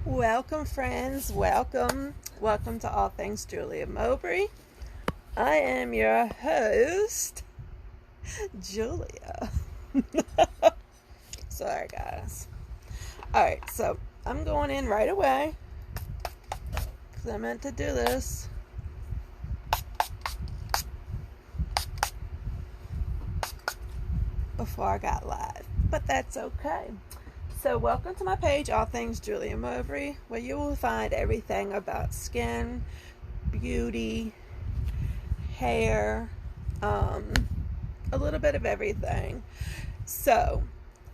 Welcome, friends. Welcome to All Things Julia Mowbray. I am your host, Julia. Sorry, guys. Alright, so I'm going in right away because I meant to do this. Before I got live, but that's okay. So welcome to my page, All Things Julia Mowbray, where you will find everything about skin, beauty, hair, a little bit of everything. So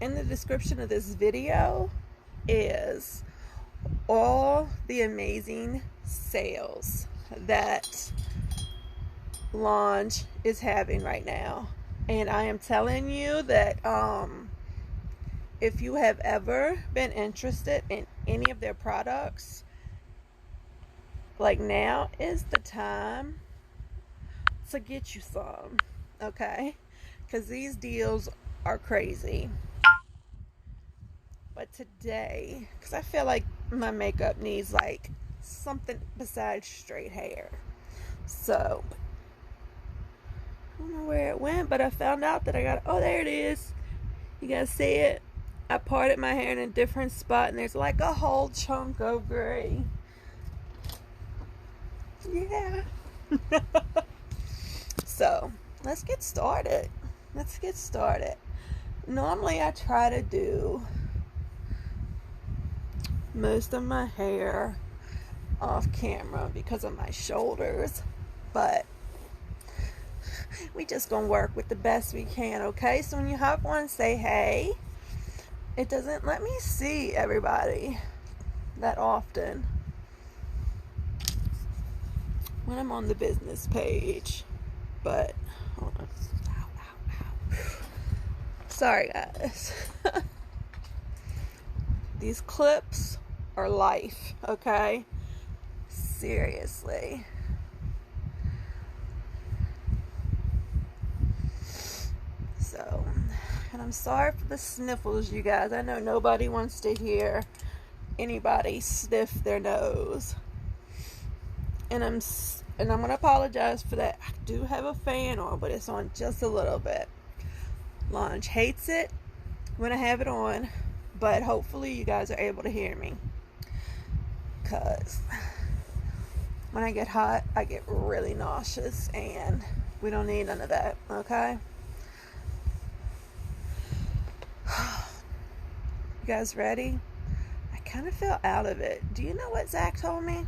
in the description of this video is all the amazing sales that Launch is having right now. And I am telling you that if you have ever been interested in any of their products, like, now is the time to get you some, okay? Because these deals are crazy. But today, because I feel like my makeup needs like something besides straight hair. So, I don't know where it went, but I found out that I got, oh, there it is. You guys see it? I parted my hair in a different spot and there's like a whole chunk of gray. Yeah. So, let's get started. Normally I try to do most of my hair off camera because of my shoulders, but we just gonna work with the best we can, okay? So when you hop on, say hey. It doesn't let me see everybody that often when I'm on the business page, but hold on. Ow. Sorry, guys. These clips are life, okay? Seriously. So, and I'm sorry for the sniffles, you guys. I know nobody wants to hear anybody sniff their nose. And I'm going to apologize for that. I do have a fan on, but it's on just a little bit. Launch hates it when I have it on, but hopefully you guys are able to hear me. Because when I get hot, I get really nauseous, and we don't need none of that, okay? You guys ready? I kind of fell out of it. Do you know what Zach told me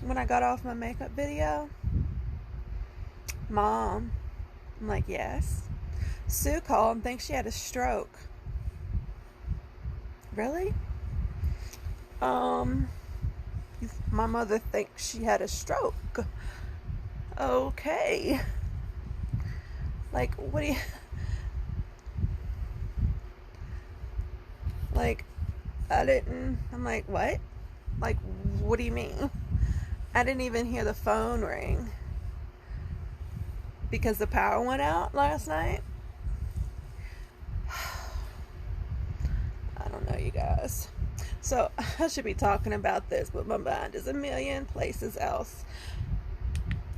when I got off my makeup video? Mom. I'm like, yes. Sue called and thinks she had a stroke. Really? My mother thinks she had a stroke. Okay. Like, what do you... Like, I'm like, what? Like, what do you mean? I didn't even hear the phone ring because the power went out last night. I don't know, you guys. So, I should be talking about this, but my mind is a million places else.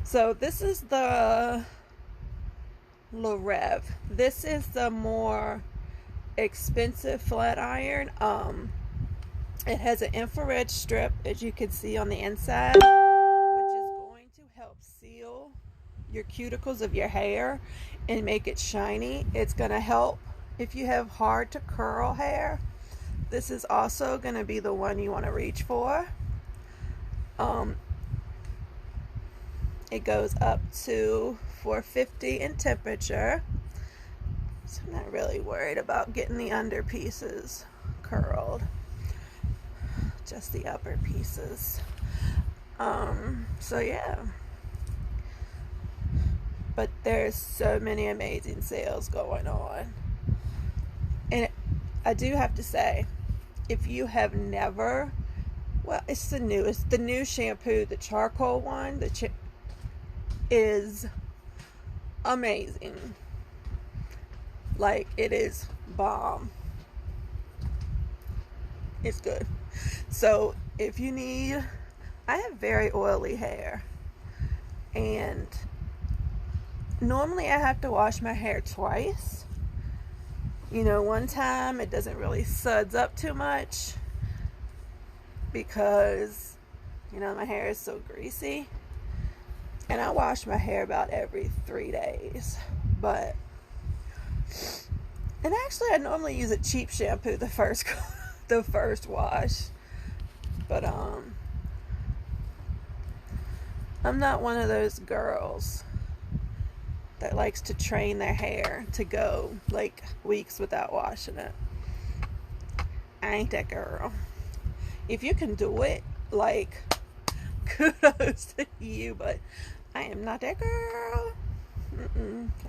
So, this is the LeReve. This is the more expensive flat iron. It has an infrared strip, as you can see on the inside, which is going to help seal your cuticles of your hair and make it shiny. It's going to help if you have hard to curl hair. This is also going to be the one you want to reach for. It goes up to 450 in temperature. So I'm not really worried about getting the under pieces curled. Just the upper pieces. So yeah. But there's so many amazing sales going on. And I do have to say, if you have never, well, it's the new shampoo, the charcoal one, is amazing. Like, it is bomb. It's good. So if you need, I have very oily hair, and normally I have to wash my hair twice. You know, one time it doesn't really suds up too much because, you know, my hair is so greasy. And I wash my hair about every 3 days. But, and actually I normally use a cheap shampoo the first the first wash. But I'm not one of those girls that likes to train their hair to go like weeks without washing it. I ain't that girl. If you can do it, like, kudos to you, but I am not that girl.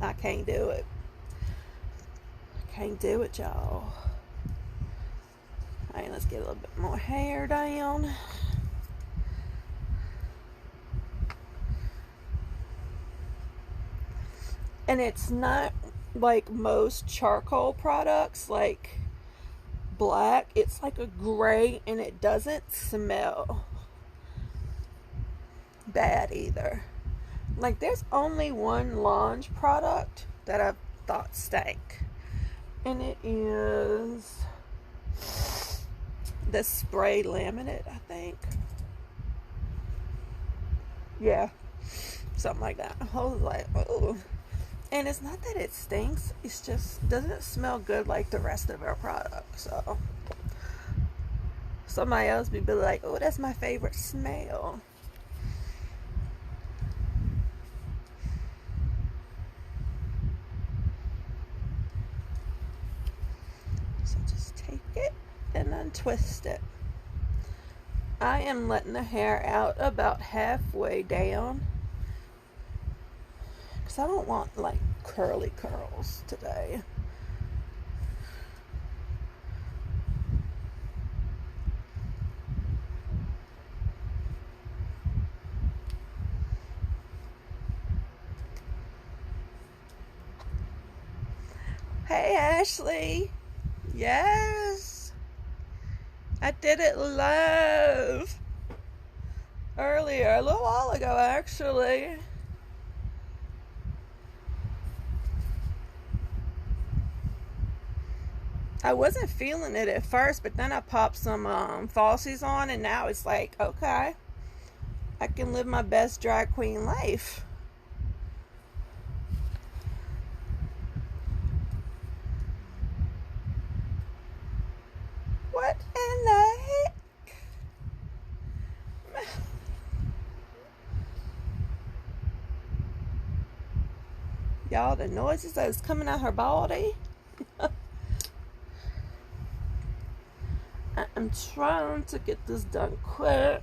I can't do it. Can't do it, y'all. Alright, let's get a little bit more hair down. And it's not like most charcoal products, like black. It's like a gray, and it doesn't smell bad either. Like, there's only one Lange product that I've thought stank, and it is the spray laminate, I think. Yeah, something like that. I was like, oh. And it's not that it stinks, it's just doesn't smell good like the rest of our product. So somebody else would be like, oh, that's my favorite smell. So just take it and untwist it. I am letting the hair out about halfway down, because I don't want like curly curls today. Hey Ashley. Yes, I did it live earlier, a little while ago actually. I wasn't feeling it at first, but then I popped some falsies on, and now it's like, okay, I can live my best drag queen life. What in the heck? Y'all, the noises that is coming out her body. I'm trying to get this done quick.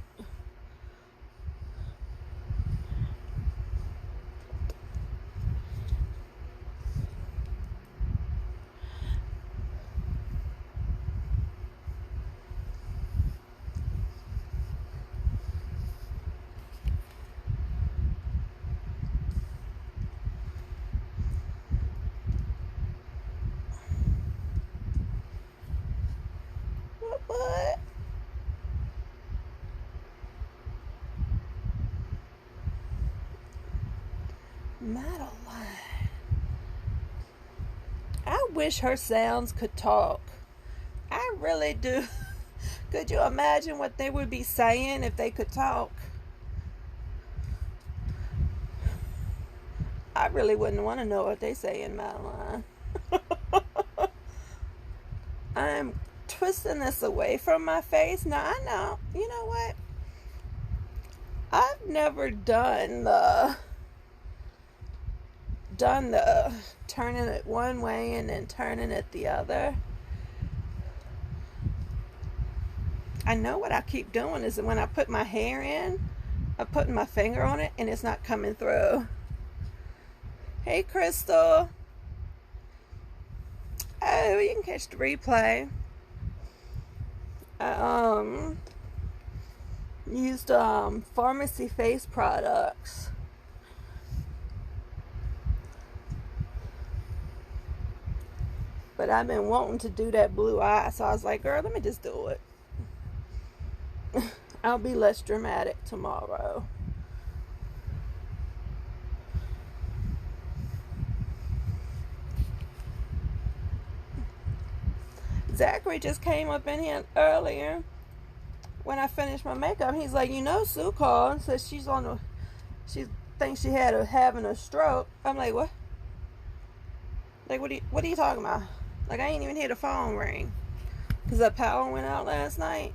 What? Madeline. I wish her sounds could talk. I really do. Could you imagine what they would be saying if they could talk? I really wouldn't want to know what they say in Madeline. I'm twisting this away from my face. Now I know, you know what? I've never done the turning it one way and then turning it the other. I know what I keep doing is that when I put my hair in, I'm putting my finger on it and it's not coming through. Hey Crystal. Oh, you can catch the replay. I used pharmacy face products. But I've been wanting to do that blue eye, so I was like, girl, let me just do it. I'll be less dramatic tomorrow. Zachary just came up in here earlier when I finished my makeup. He's like, you know, Sue called and says she thinks she having a stroke. I'm like, what? Like, what are you talking about? Like, I ain't even hear the phone ring because the power went out last night.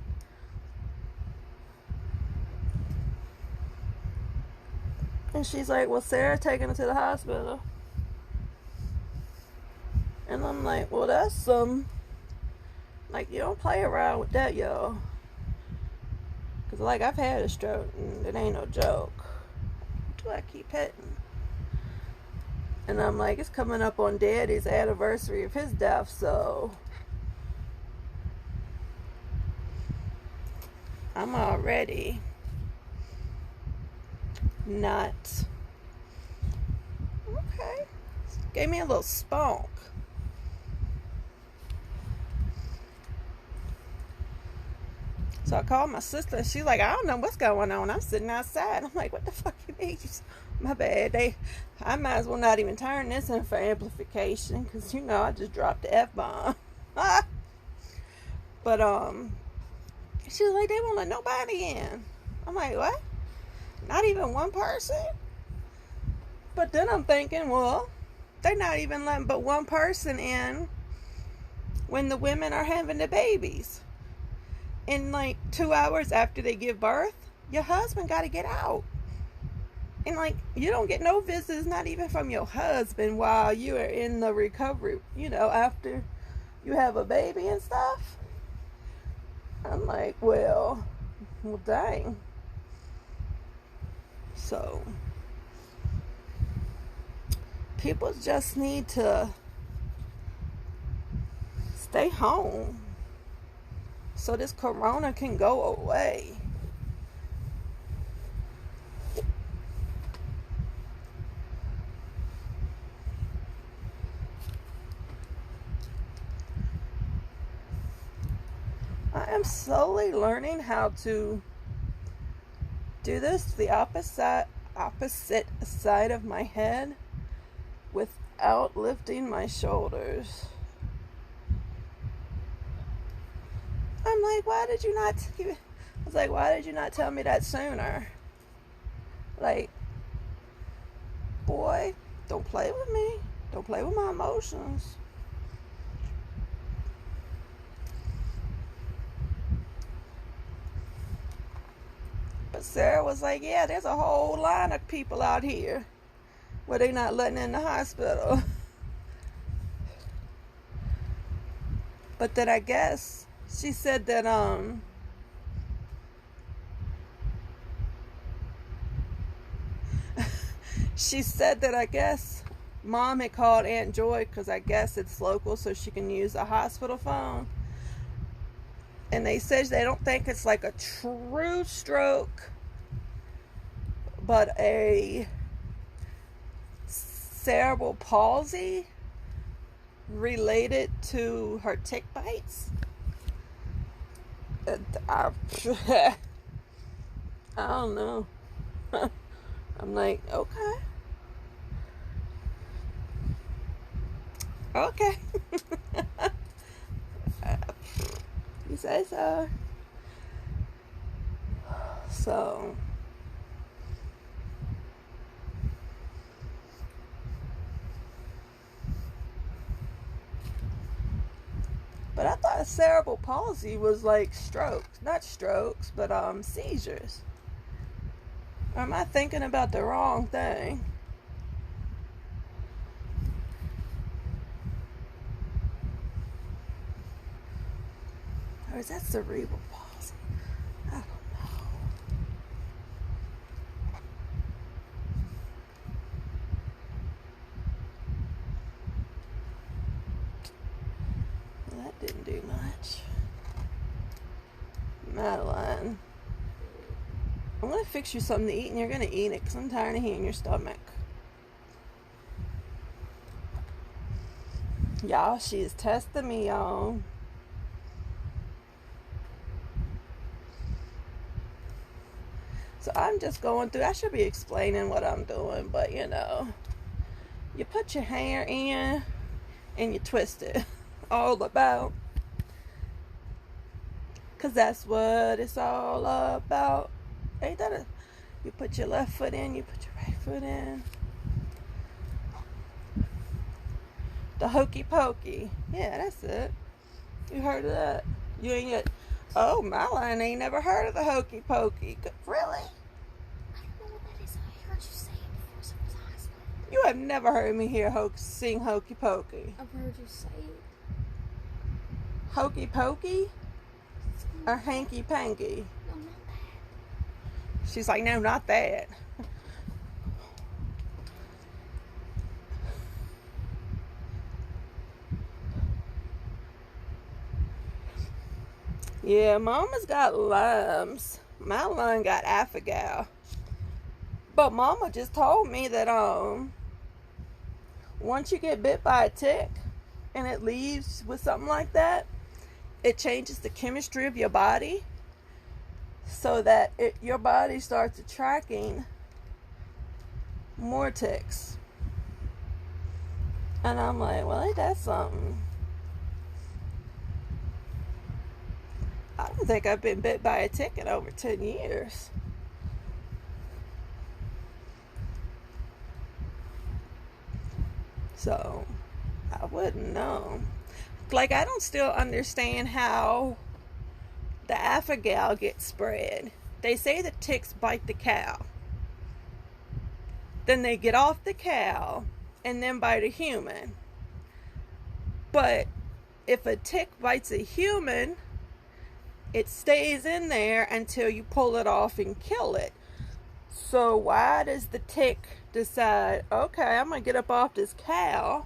And she's like, well, Sarah taking her to the hospital. And I'm like, well, that's some. Like, you don't play around with that, y'all. Because, like, I've had a stroke, and it ain't no joke. What do I keep hitting? And I'm like, it's coming up on Daddy's anniversary of his death, so I'm already not. Okay. Gave me a little spunk. So I called my sister, and she's like, I don't know what's going on. I'm sitting outside. I'm like, what the fuck you mean? My bad. I might as well not even turn this in for amplification, because, you know, I just dropped the F-bomb. But, she was like, they won't let nobody in. I'm like, what? Not even one person? But then I'm thinking, well, they're not even letting but one person in when the women are having the babies. And like 2 hours after they give birth, your husband got to get out. And like, you don't get no visits, not even from your husband while you are in the recovery, you know, after you have a baby and stuff. I'm like, well, dang. So, people just need to stay home so this corona can go away. I am slowly learning how to do this the opposite side of my head without lifting my shoulders. I'm like, why did you not tell me that sooner? Like, boy, don't play with me. Don't play with my emotions. But Sarah was like, yeah, there's a whole line of people out here where they not letting in the hospital. But then I guess she said that I guess Mom had called Aunt Joy because I guess it's local so she can use a hospital phone. And they said they don't think it's like a true stroke, but a cerebral palsy related to her tick bites. I don't know. I'm like, okay. Okay. You say so. So, but I thought cerebral palsy was like strokes, not strokes, but seizures. Or am I thinking about the wrong thing? Or is that cerebral palsy? I don't know. Well, that didn't do much. Madeline, I'm going to fix you something to eat and you're going to eat it because I'm tired of hearing your stomach. Y'all, she is testing me, y'all. So I'm just going through. I should be explaining what I'm doing, but you know, you put your hair in and you twist it all about, because that's what it's all about. Ain't that a, you put your left foot in, you put your right foot in. The hokey pokey. Yeah, that's it. You heard of that? You ain't yet. Oh, Madeline ain't never heard of the hokey pokey. Really? I don't know what that is. I heard you say it before someone's asking. You have never heard me sing hokey pokey. I've heard you say it. Hokey pokey? Or hanky panky? No, not that. She's like, no, not that. Yeah, Mama's got limes. Madeline got affigal. But Mama just told me that once you get bit by a tick and it leaves with something like that, it changes the chemistry of your body so that your body starts attracting more ticks. And I'm like, well, ain't that something? I don't think I've been bit by a tick in over 10 years. So, I wouldn't know. Like, I don't still understand how the affigal gets spread. They say the ticks bite the cow. Then they get off the cow and then bite a human. But if a tick bites a human, it stays in there until you pull it off and kill it. So why does the tick decide, okay, I'm going to get up off this cow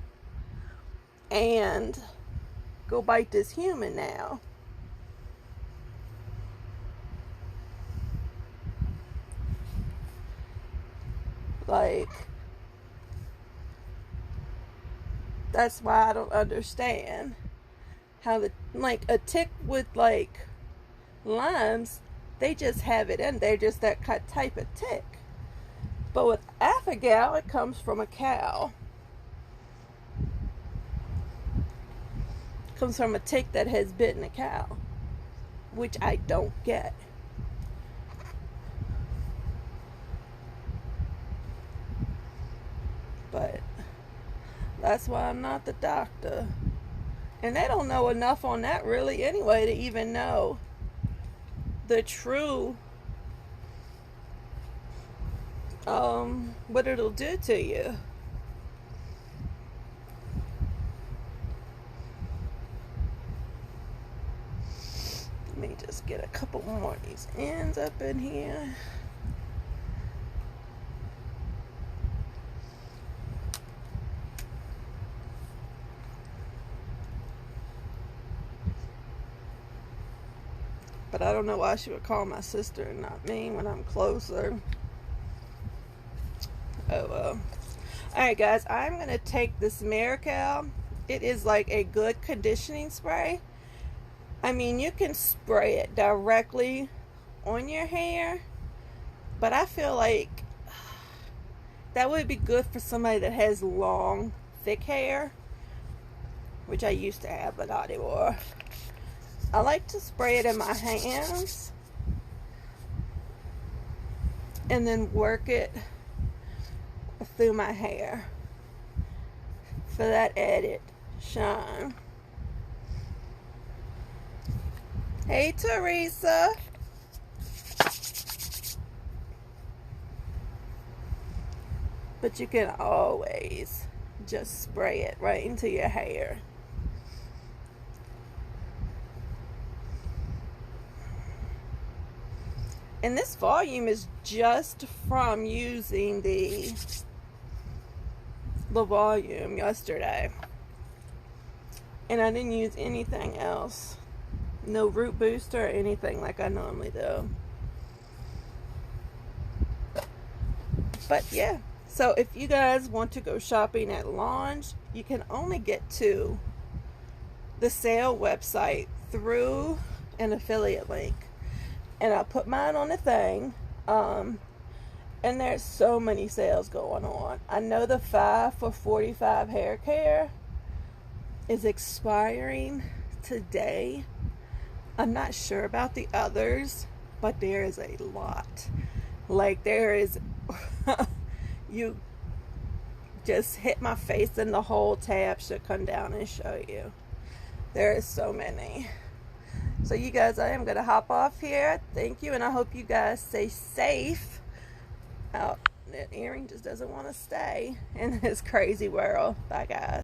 and go bite this human now? Like, that's why I don't understand how a tick with limes, they just have it in. They're just that type of tick. But with affigal, it comes from a cow. It comes from a tick that has bitten a cow, which I don't get. But that's why I'm not the doctor. And they don't know enough on that really anyway to even know the true what it'll do to you. Let me just get a couple more of these ends up in here. But I don't know why she would call my sister and not me when I'm closer. Oh well. Alright guys, I'm going to take this Miracle. It is like a good conditioning spray. I mean, you can spray it directly on your hair, but I feel like that would be good for somebody that has long, thick hair, which I used to have, but not anymore. I like to spray it in my hands and then work it through my hair for that added shine. Hey Teresa. But you can always just spray it right into your hair. And this volume is just from using the volume yesterday. And I didn't use anything else. No root booster or anything like I normally do. But yeah. So if you guys want to go shopping at Launch, you can only get to the sale website through an affiliate link. And I'll put mine on the thing. And there's so many sales going on. I know the 5 for $45 hair care is expiring today. I'm not sure about the others, but there is a lot. Like, there is you just hit my face and the whole tab should come down and show you. There is so many. So you guys, I am gonna hop off here. Thank you, and I hope you guys stay safe out. That earring just doesn't want to stay in this crazy world. Bye guys.